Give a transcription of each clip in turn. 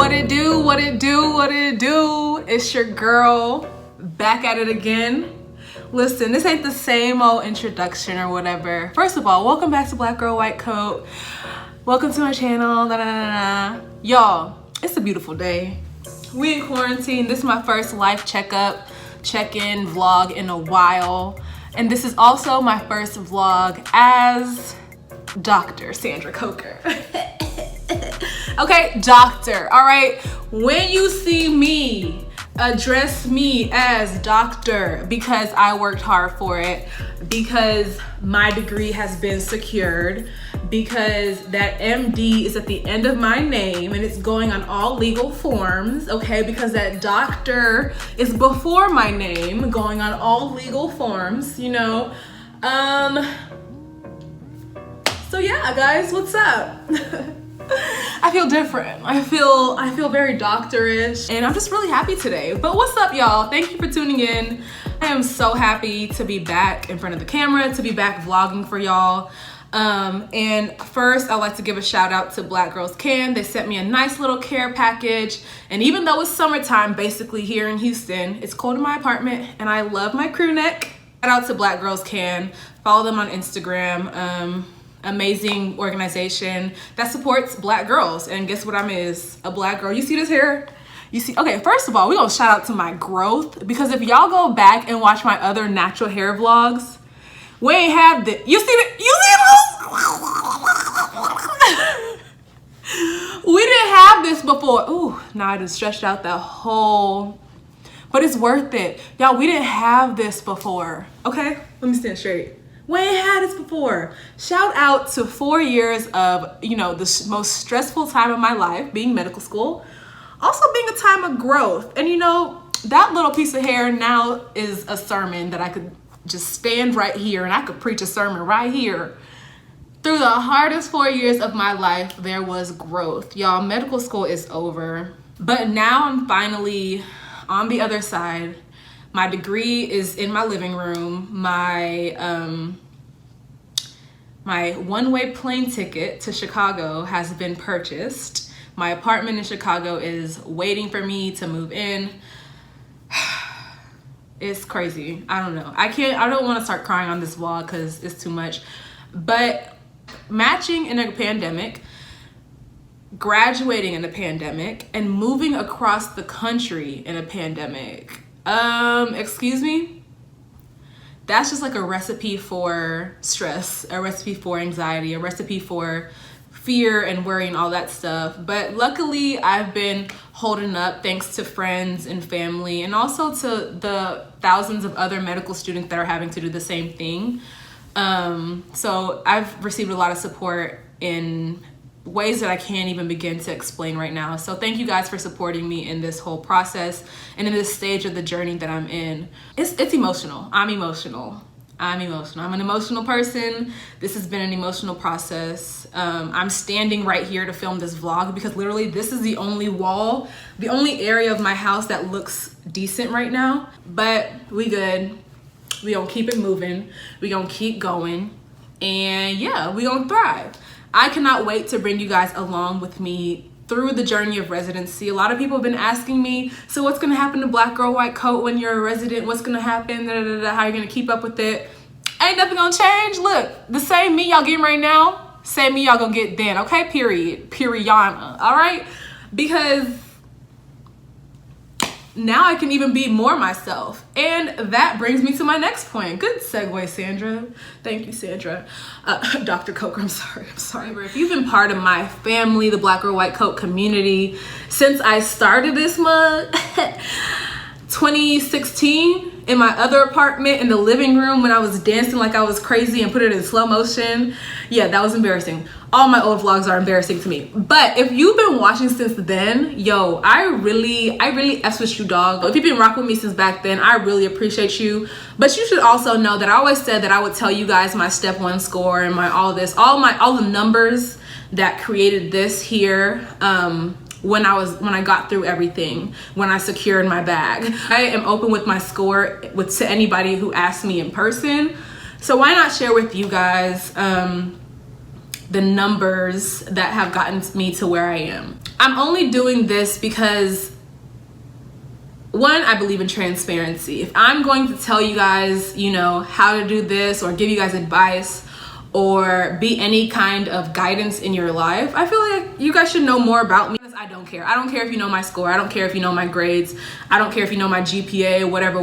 What it do, what it do, what it do? It's your girl back at it again. Listen, this ain't the same old introduction or whatever. First of all, welcome back to Black Girl White Coat. Welcome to my channel. Y'all, it's a beautiful day. We in quarantine. This is my first life checkup, check-in vlog in a while. And this is also my first vlog as Dr. Sandra Coker. Okay, doctor, all right? When you see me, address me as doctor because I worked hard for it, because my degree has been secured, because that MD is at the end of my name and it's going on all legal forms, okay? Because that doctor is before my name, going on all legal forms, you know? So yeah, guys, what's up? I feel different. I feel very doctorish, and I'm just really happy today. But what's up, y'all? Thank you for tuning in. I am so happy to be back in front of the camera, to be back vlogging for y'all. And first, I'd like to give a shout out to Black Girls Can. They sent me a nice little care package. And even though it's summertime, basically here in Houston, it's cold in my apartment, and I love my crew neck. Shout out to Black Girls Can. Follow them on Instagram. Amazing organization that supports Black girls, and guess what I'm is a Black girl. You see this hair? You see? Okay, first of all, we're gonna shout out to my growth, because if y'all go back and watch my other natural hair vlogs, we ain't have this. You see that? You see this? We didn't have this before. Ooh, now I just stretched out the whole, but it's worth it. Y'all, we didn't have this before. Okay, let me stand straight. We ain't had this before. Shout out to 4 years of, you know, the most stressful time of my life, being medical school. Also being a time of growth. And you know, that little piece of hair now is a sermon that I could just stand right here and I could preach a sermon right here. Through the hardest 4 years of my life, there was growth. Y'all, medical school is over. But now I'm finally on the other side. My degree is in my living room. My one-way plane ticket to Chicago has been purchased. My apartment in Chicago is waiting for me to move in. It's crazy. I don't know. I don't want to start crying on this vlog because it's too much. But matching in a pandemic, graduating in a pandemic, and moving across the country in a pandemic. Excuse me? That's just like a recipe for stress, a recipe for anxiety, a recipe for fear and worry and all that stuff. But luckily, I've been holding up thanks to friends and family, and also to the thousands of other medical students that are having to do the same thing. So I've received a lot of support in ways that I can't even begin to explain right now. So thank you guys for supporting me in this whole process and in this stage of the journey that I'm in. It's emotional. I'm emotional. I'm an emotional person. This has been an emotional process. I'm standing right here to film this vlog because literally this is the only wall, the only area of my house that looks decent right now. But we good. We gonna keep it moving. We gonna keep going. And yeah, we gonna thrive. I cannot wait to bring you guys along with me through the journey of residency. A lot of people have been asking me, so what's gonna happen to Black Girl White Coat when you're a resident? What's gonna happen? How are you gonna keep up with it? Ain't nothing gonna change. Look, the same me y'all getting right now, same me y'all gonna get then, okay? Period. Periana, all right? Because now I can even be more myself. And that brings me to my next point. Good segue, Sandra. Thank you, Sandra. Dr. Coker, I'm sorry. If you've been part of my family, the Black Girl White Coat community, since I started this mug, 2016, in my other apartment in the living room when I was dancing like I was crazy and put it in slow motion. Yeah, that was embarrassing. All my old vlogs are embarrassing to me. But if you've been watching since then, yo, I really F's with you, dog. If you've been rocking with me since back then, I really appreciate you. But you should also know that I always said that I would tell you guys my step 1 score and my all the numbers that created this here. When I got through everything, when I secured my bag. I am open with my score to anybody who asks me in person. So why not share with you guys the numbers that have gotten me to where I am. I'm only doing this because, one, I believe in transparency. If I'm going to tell you guys, you know, how to do this or give you guys advice or be any kind of guidance in your life, I feel like you guys should know more about me. I don't care. I don't care if you know my score. I don't care if you know my grades. I don't care if you know my GPA, whatever.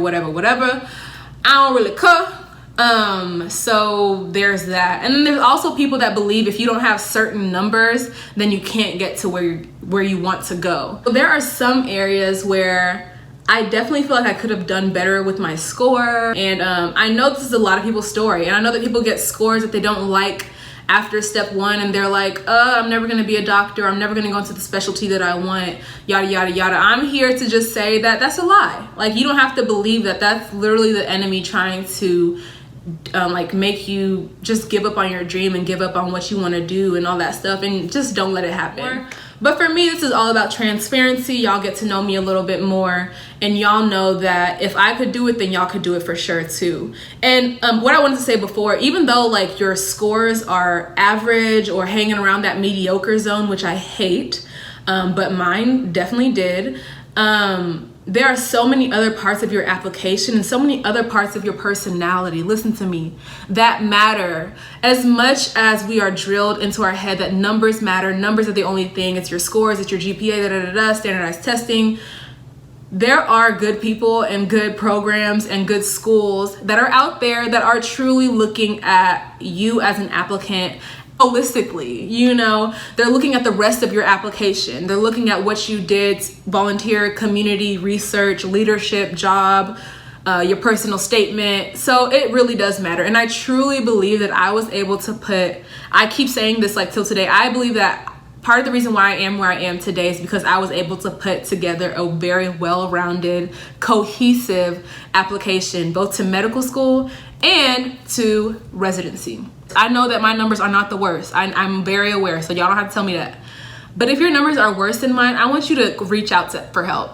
I don't really care. So there's that. And then there's also people that believe if you don't have certain numbers, then you can't get to where you want to go. So there are some areas where I definitely feel like I could have done better with my score. And I know this is a lot of people's story. And I know that people get scores that they don't like after step one, and they're like, I'm never gonna be a doctor. I'm never gonna go into the specialty that I want, yada, yada, yada. I'm here to just say that that's a lie. Like, you don't have to believe that. That's literally the enemy trying to like make you just give up on your dream and give up on what you want to do and all that stuff, and just don't let it happen. But for me, this is all about transparency. Y'all get to know me a little bit more, and y'all know that if I could do it, then y'all could do it for sure too. And what I wanted to say before, even though like your scores are average or hanging around that mediocre zone, which I hate, but mine definitely did, there are so many other parts of your application and so many other parts of your personality, listen to me, that matter. As much as we are drilled into our head that numbers matter, numbers are the only thing, it's your scores, it's your GPA, standardized testing. There are good people and good programs and good schools that are out there that are truly looking at you as an applicant holistically. You know, they're looking at the rest of your application. They're looking at what you did, volunteer, community, research, leadership, job, your personal statement. So it really does matter. And I truly believe that I was able to I keep saying this like till today, I believe that part of the reason why I am where I am today is because I was able to put together a very well-rounded, cohesive application, both to medical school and to residency. I know that my numbers are not the worst. I'm very aware, so y'all don't have to tell me that. But if your numbers are worse than mine, I want you to reach out for help.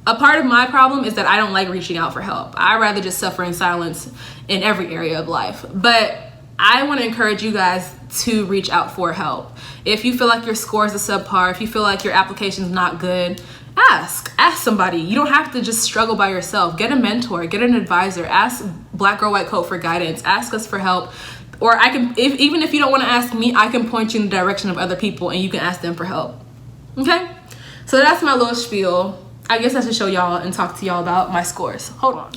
A part of my problem is that I don't like reaching out for help. I'd rather just suffer in silence in every area of life. But I want to encourage you guys to reach out for help. If you feel like your score is a subpar, if you feel like your application is not good, ask somebody. You don't have to just struggle by yourself. Get a mentor, get an advisor, ask Black Girl White Coat for guidance, ask us for help. Or I can, even if you don't want to ask me, I can point you in the direction of other people and you can ask them for help. Okay? So that's my little spiel. I guess I should show y'all and talk to y'all about my scores. Hold on.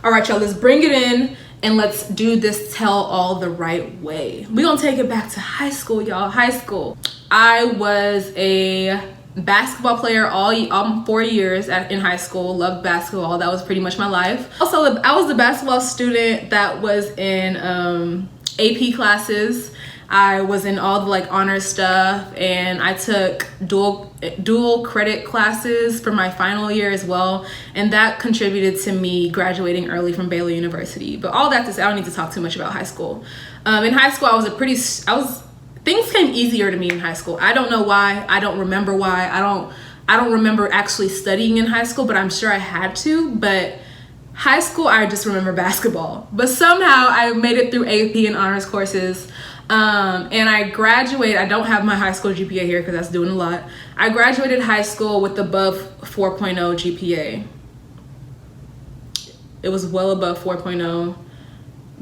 All right, y'all, let's bring it in and let's do this tell all the right way. We're gonna take it back to high school, y'all. High school. I was a basketball player all 4 years in high school. Loved basketball. That was pretty much my life. Also, I was the basketball student that was in AP classes. I was in all the like honor stuff, and I took dual credit classes for my final year as well, and that contributed to me graduating early from Baylor University. But all that to say, I don't need to talk too much about high school. In high school, things came easier to me in high school. I don't know why. I don't remember why. I don't remember actually studying in high school, but I'm sure I had to. But high school, I just remember basketball. But somehow I made it through AP and honors courses. And I graduated. I don't have my high school GPA here because that's doing a lot. I graduated high school with above 4.0 GPA. It was well above 4.0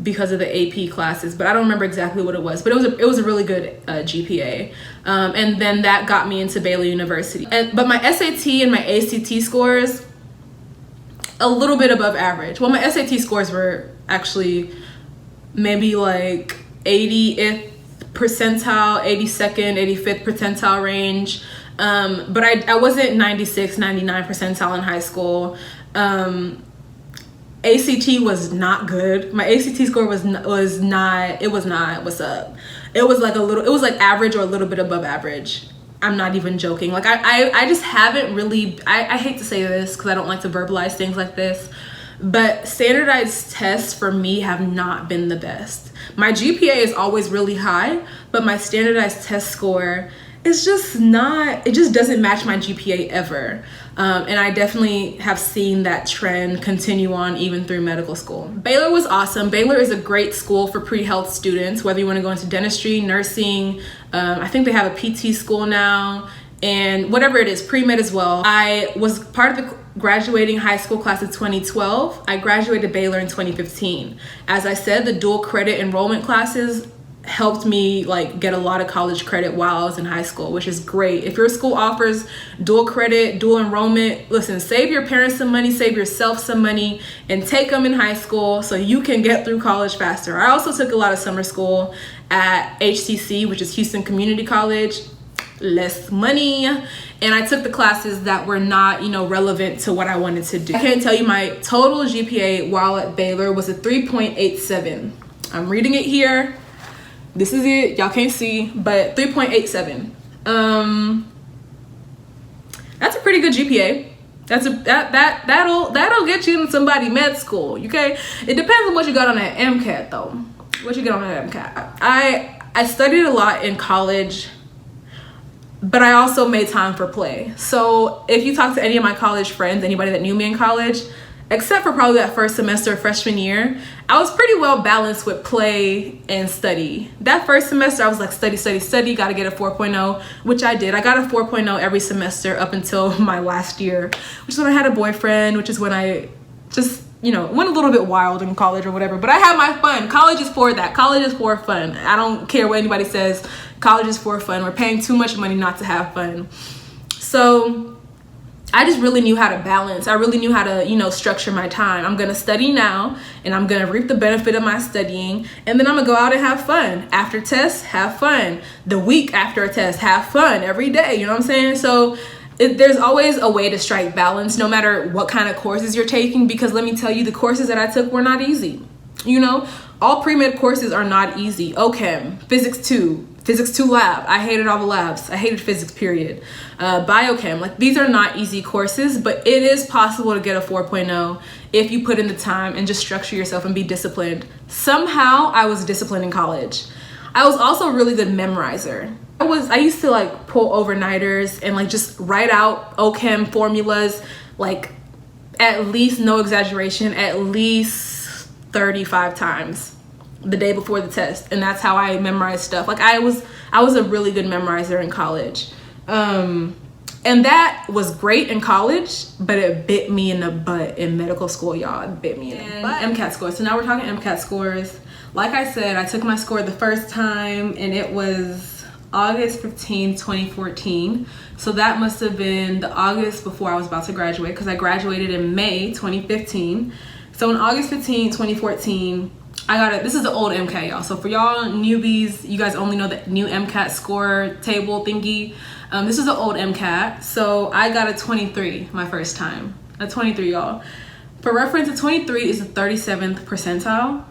because of the AP classes, but I don't remember exactly what it was. But it was a really good GPA. And then that got me into Baylor University. But my SAT and my ACT scores, a little bit above average. Well, my SAT scores were actually maybe like 80th percentile, 82nd, 85th percentile range. But I wasn't 96, 99 percentile in high school. ACT was not good. My ACT score was not, what's up? It was like average or a little bit above average. I'm not even joking. Like I just haven't really, I hate to say this because I don't like to verbalize things like this, but standardized tests for me have not been the best. My GPA is always really high, but my standardized test score is just not, it just doesn't match my GPA ever. And I definitely have seen that trend continue on even through medical school. Baylor was awesome. Baylor is a great school for pre-health students, whether you want to go into dentistry, nursing. I think they have a PT school now. and whatever it is, pre-med as well. I was part of the graduating high school class of 2012. I graduated Baylor in 2015. As I said, the dual credit enrollment classes helped me like get a lot of college credit while I was in high school, which is great. If your school offers dual credit, dual enrollment, listen, save your parents some money, save yourself some money, and take them in high school so you can get through college faster. I also took a lot of summer school at HCC, which is Houston Community College. Less money, and I took the classes that were not, relevant to what I wanted to do. I can't tell you, my total GPA while at Baylor was a 3.87. I'm reading it here. This is it. Y'all can't see, but 3.87. That's a pretty good GPA. That'll get you in somebody med school. Okay, it depends on what you got on that MCAT though. What you get on that MCAT? I studied a lot in college, but I also made time for play. So if you talk to any of my college friends, anybody that knew me in college, except for probably that first semester of freshman year, I was pretty well balanced with play and study. That first semester, I was like, study, gotta get a 4.0, which I did. I got a 4.0 every semester up until my last year, which is when I had a boyfriend, which is when I just, went a little bit wild in college or whatever. But I had my fun. College is for that. College is for fun. I don't care what anybody says. College is for fun. We're paying too much money not to have fun. So I just really knew how to balance. I really knew how to, structure my time. I'm going to study now, and I'm going to reap the benefit of my studying. And then I'm going to go out and have fun. After tests, have fun. The week after a test, have fun every day. You know what I'm saying? So there's always a way to strike balance, no matter what kind of courses you're taking. Because let me tell you, the courses that I took were not easy. All pre-med courses are not easy. OChem, Physics 2 lab. I hated all the labs. I hated physics, period. Biochem, these are not easy courses, but it is possible to get a 4.0 if you put in the time and just structure yourself and be disciplined. Somehow I was disciplined in college. I was also a really good memorizer. I used to pull overnighters and just write out OChem formulas, at least, no exaggeration, at least 35 times the day before the test. And that's how I memorized stuff. I was a really good memorizer in college. And that was great in college, but it bit me in the butt in medical school, y'all. It bit me in the butt. MCAT scores. So now we're talking MCAT scores. Like I said, I took my score the first time, and it was August 15, 2014. So that must have been the August before I was about to graduate, because I graduated in May 2015. So on August 15, 2014, I got it. This is the old MCAT, y'all. So for y'all newbies, you guys only know the new MCAT score table thingy. This is the old MCAT. So I got a 23 my first time. A 23, y'all. For reference, a 23 is the 37th percentile.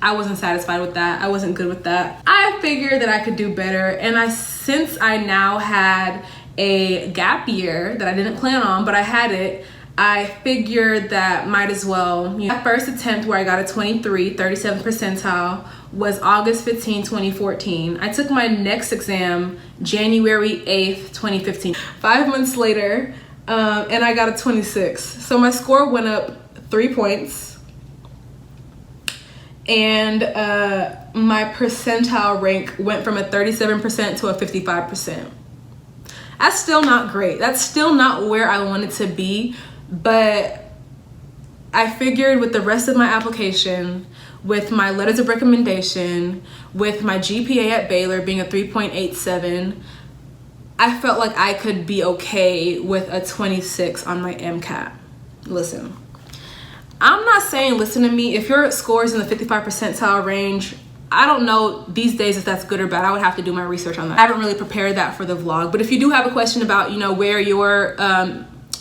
I wasn't satisfied with that. I wasn't good with that. I figured that I could do better. And since I now had a gap year that I didn't plan on, but I had it, I figured that might as well. That first attempt where I got a 23, 37th percentile was August 15, 2014. I took my next exam January 8th, 2015. 5 months later, and I got a 26. So my score went up 3 points. And my percentile rank went from a 37% to a 55%. That's still not great. That's still not where I wanted to be. But I figured with the rest of my application, with my letters of recommendation, with my GPA at Baylor being a 3.87, I felt like I could be okay with a 26 on my MCAT. Listen, I'm not saying, listen to me, if your score is in the 55 percentile range, I don't know these days if that's good or bad. I would have to do my research on that. I haven't really prepared that for the vlog. But if you do have a question about, where your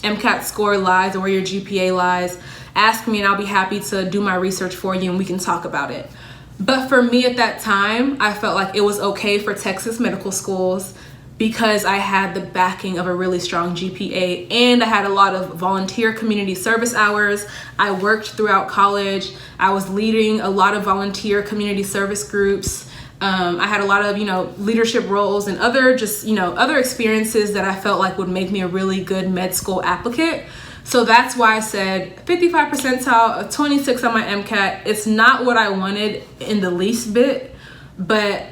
MCAT score lies or where your GPA lies, ask me and I'll be happy to do my research for you and we can talk about it. But for me at that time, I felt like it was okay for Texas medical schools because I had the backing of a really strong GPA and I had a lot of volunteer community service hours. I worked throughout college. I was leading a lot of volunteer community service groups. I had a lot of, leadership roles and other experiences that I felt like would make me a really good med school applicant. So that's why I said 55 percentile, 26 on my MCAT. It's not what I wanted in the least bit, but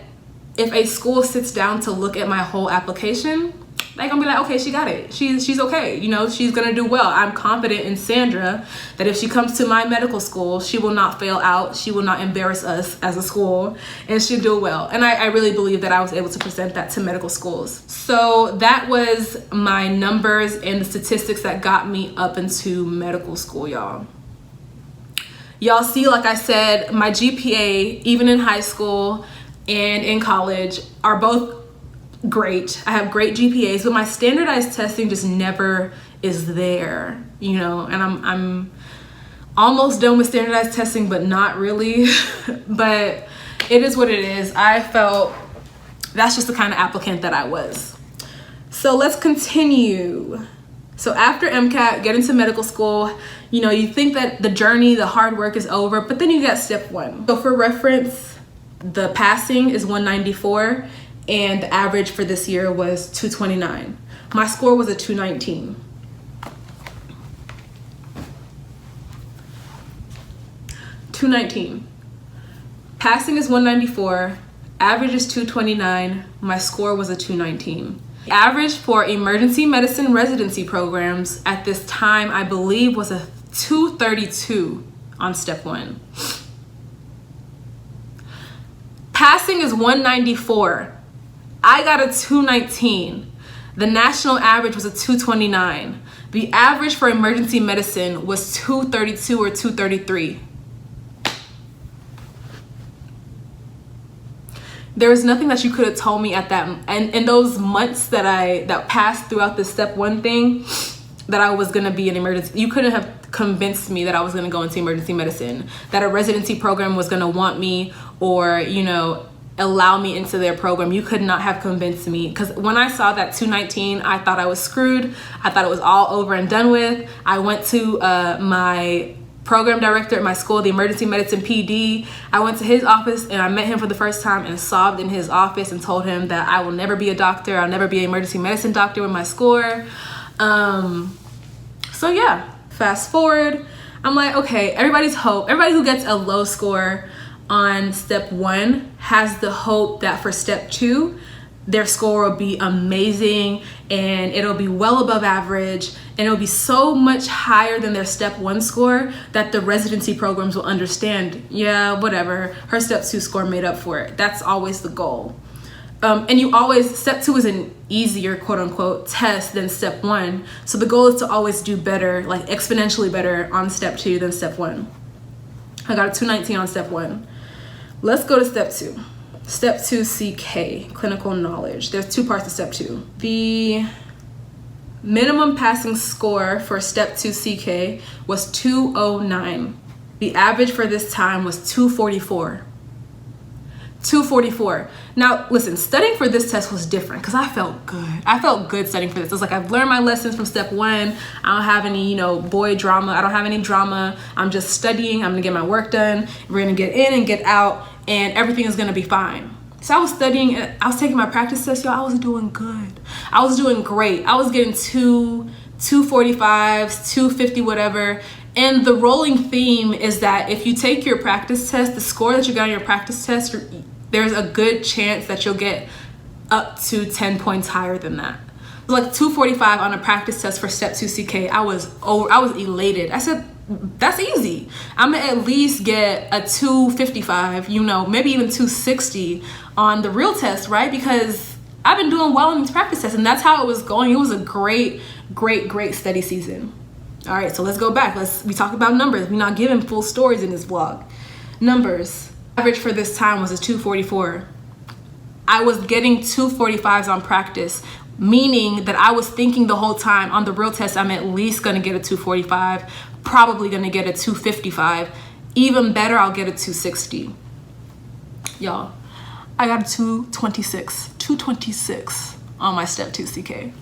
if a school sits down to look at my whole application, they're gonna be like, okay, she got it. She's okay. You know, she's gonna do well. I'm confident in Sandra that if she comes to my medical school, she will not fail out. She will not embarrass us as a school, and she'll do well. And I really believe that I was able to present that to medical schools. So that was my numbers and the statistics that got me up into medical school, y'all. Y'all see, like I said, my GPA, even in high school and in college, are both great. I have great GPAs, but my standardized testing just never is there, you know, and I'm almost done with standardized testing, but not really. But it is what it is. I felt that's just the kind of applicant that I was. So let's continue. So after MCAT, get into medical school, you know, you think that the journey, the hard work is over, but then you got step 1. So for reference, the passing is 194. And the average for this year was 229. My score was a 219. Passing is 194. Average is 229. My score was a 219. The average for emergency medicine residency programs at this time, I believe, was a 232 on step 1. Passing is 194. I got a 219. The national average was a 229. The average for emergency medicine was 232 or 233. There was nothing that you could have told me at that, and in those months that passed throughout the step 1 thing, that I was gonna be an emergency. You couldn't have convinced me that I was gonna go into emergency medicine, that a residency program was gonna want me, or, you know, allow me into their program. You could not have convinced me, because when I saw that 219, I thought I was screwed. I thought it was all over and done with. I went to my program director at my school, the emergency medicine PD. I went to his office and I met him for the first time and sobbed in his office and told him that I will never be a doctor. I'll never be an emergency medicine doctor with my score. So yeah, fast forward. I'm like, okay, everybody's hope. Everybody who gets a low score on step 1 has the hope that for step 2, their score will be amazing and it'll be well above average and it'll be so much higher than their step 1 score that the residency programs will understand, yeah, whatever, her step 2 score made up for it. That's always the goal. And you always, step 2 is an easier quote unquote test than step 1. So the goal is to always do better, like exponentially better on step 2 than step 1. I got a 219 on step 1. Let's go to step 2. Step 2 CK, clinical knowledge. There's 2 parts to step 2. The minimum passing score for step 2 CK was 209. The average for this time was 244. 244. Now, listen, studying for this test was different because I felt good. I felt good studying for this. It was like, I've learned my lessons from step 1. I don't have any, you know, boy drama. I don't have any drama. I'm just studying. I'm gonna get my work done. We're gonna get in and get out, and everything is gonna be fine. So I was studying, and I was taking my practice test, y'all. I was doing good. I was doing great. I was getting 245s, 250, whatever. And the rolling theme is that if you take your practice test, the score that you got on your practice test, there's a good chance that you'll get up to 10 points higher than that. Like 245 on a practice test for step 2 CK, I was elated. I said, that's easy. I'm gonna at least get a 255, you know, maybe even 260 on the real test, right? Because I've been doing well in these practice tests, and that's how it was going. It was a great study season. All right, so let's go back. We talk about numbers. We're not giving full stories in this vlog. Numbers. Average for this time was a 244. I was getting 245s on practice, meaning that I was thinking the whole time on the real test, I'm at least gonna get a 245, probably gonna get a 255. Even better, I'll get a 260. Y'all, I got a 226 on my step 2 CK.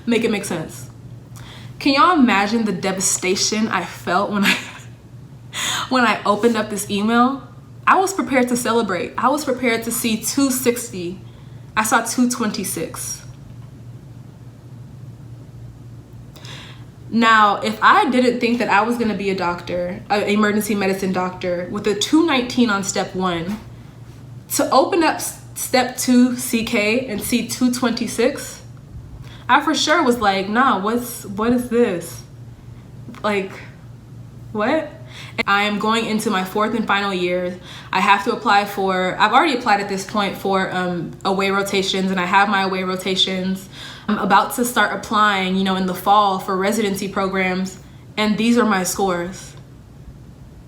Make it make sense. Can y'all imagine the devastation I felt when I opened up this email? I was prepared to celebrate. I was prepared to see 260. I saw 226. Now, if I didn't think that I was gonna be a doctor, an emergency medicine doctor, with a 219 on step 1, to open up step 2 CK and see 226, I for sure was like, nah, what is this? Like, what? I am going into my 4th and final year. I have to apply for, I've already applied at this point for away rotations, and I have my away rotations. I'm about to start applying, you know, in the fall for residency programs, and these are my scores.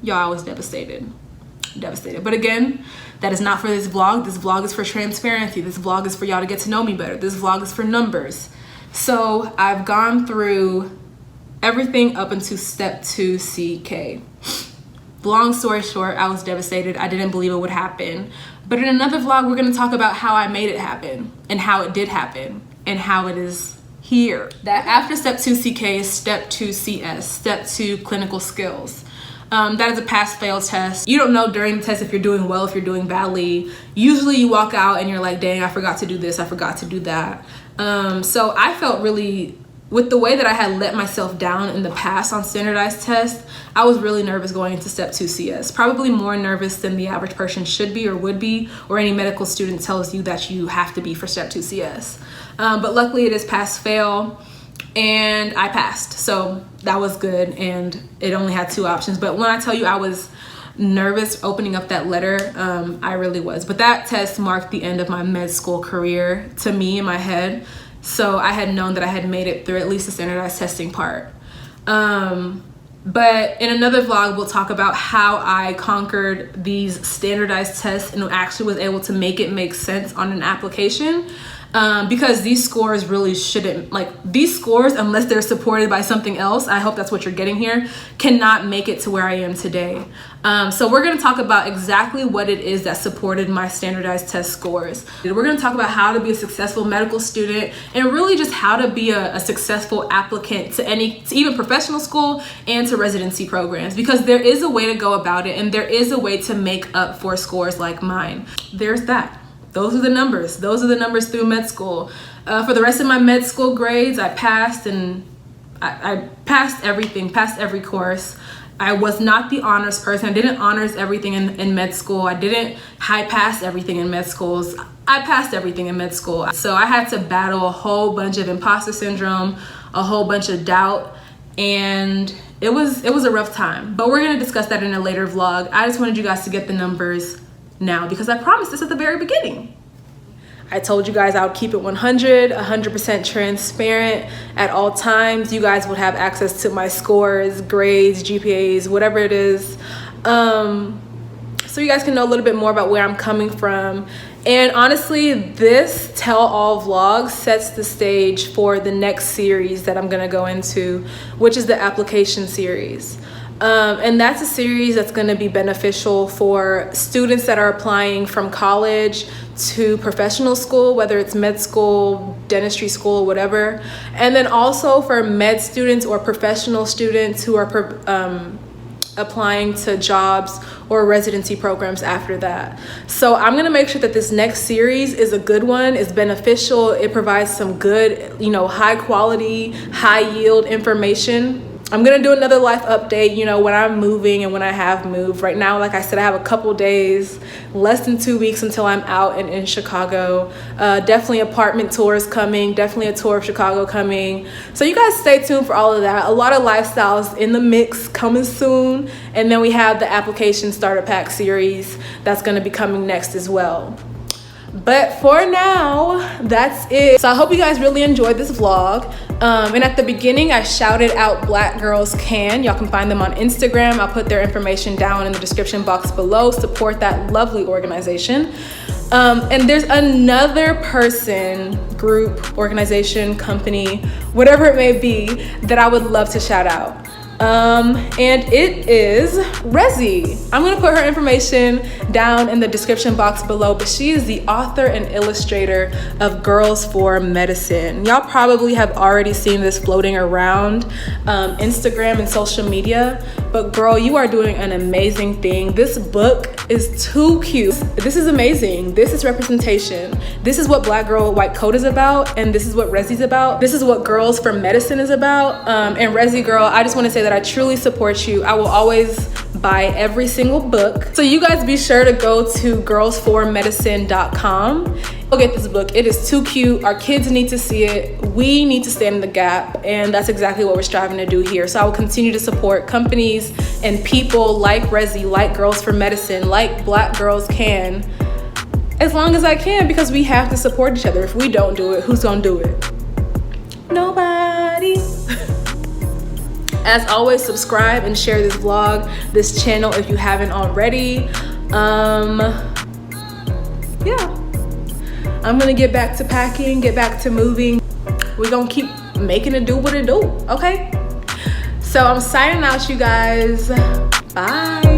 Y'all, I was devastated. But again, that is not for this vlog. This vlog is for transparency. This vlog is for y'all to get to know me better. This vlog is for numbers. So I've gone through everything up into step 2 CK. Long story short, I was devastated. I didn't believe it would happen. But in another vlog, we're gonna talk about how I made it happen and how it did happen and how it is here. That after step 2 CK is step 2 CS, step 2 clinical skills. That is a pass-fail test. You don't know during the test if you're doing well, if you're doing badly. Usually you walk out and you're like, dang, I forgot to do this, I forgot to do that. So I felt really, with the way that I had let myself down in the past on standardized tests, I was really nervous going into step 2 CS. Probably more nervous than the average person should be or would be, or any medical student tells you that you have to be for step 2 CS. But luckily it is pass-fail, and I passed. So that was good, and it only had 2 options. But when I tell you I was nervous opening up that letter, I really was. But that test marked the end of my med school career to me in my head. So I had known that I had made it through at least the standardized testing part. But in another vlog, we'll talk about how I conquered these standardized tests and actually was able to make it make sense on an application. Because these scores really shouldn't, like, these scores, unless they're supported by something else, I hope that's what you're getting here, cannot make it to where I am today. So we're going to talk about exactly what it is that supported my standardized test scores. We're going to talk about how to be a successful medical student, and really just how to be a successful applicant to even professional school and to residency programs, because there is a way to go about it, and there is a way to make up for scores like mine. There's that. Those are the numbers. Those are the numbers through med school. For the rest of my med school grades, I passed, and I passed everything, passed every course. I was not the honors person. I didn't honors everything in med school. I didn't high pass everything in med schools. I passed everything in med school. So I had to battle a whole bunch of imposter syndrome, a whole bunch of doubt, and it was a rough time. But we're gonna discuss that in a later vlog. I just wanted you guys to get the numbers now, because I promised this at the very beginning. I told you guys I would keep it 100% transparent at all times. You guys would have access to my scores, grades, GPAs, whatever it is. So you guys can know a little bit more about where I'm coming from. And honestly, this tell-all vlog sets the stage for the next series that I'm gonna go into, which is the application series. And that's a series that's going to be beneficial for students that are applying from college to professional school, whether it's med school, dentistry school, whatever. And then also for med students or professional students who are applying to jobs or residency programs after that. So I'm going to make sure that this next series is a good one, is beneficial. It provides some good, high quality, high yield information. I'm gonna do another life update, when I'm moving and when I have moved. Right now, like I said, I have a couple days, less than 2 weeks until I'm out and in Chicago. Definitely apartment tours coming, definitely a tour of Chicago coming. So you guys stay tuned for all of that. A lot of lifestyles in the mix coming soon. And then we have the application starter pack series that's gonna be coming next as well. But for now, that's it. So I hope you guys really enjoyed this vlog. And at the beginning, I shouted out Black Girls Can. Y'all can find them on Instagram. I'll put their information down in the description box below. Support that lovely organization. And there's another person, group, organization, company, whatever it may be, that I would love to shout out. And it is Resi. I'm gonna put her information down in the description box below, but she is the author and illustrator of Girls for Medicine. Y'all probably have already seen this floating around Instagram and social media, but girl, you are doing an amazing thing. This book is too cute. This is amazing. This is representation. This is what Black Girl White Coat is about, and this is what Resi's about. This is what Girls for Medicine is about. And Resi Girl, I just want to say that I truly support you. I will always buy every single book. So you guys be sure to go to girlsformedicine.com. Go get this book. It is too cute. Our kids need to see it. We need to stand in the gap, and that's exactly what we're striving to do here. So I will continue to support companies and people like Resi, like Girls for Medicine, like Black Girls Can, as long as I can, because we have to support each other. If we don't do it, who's gonna do it? Nobody. As always, subscribe and share this vlog, this channel, if you haven't already. Yeah, I'm gonna get back to packing, get back to moving. We're gonna keep making it do what it do, okay? So I'm signing out, you guys. Bye.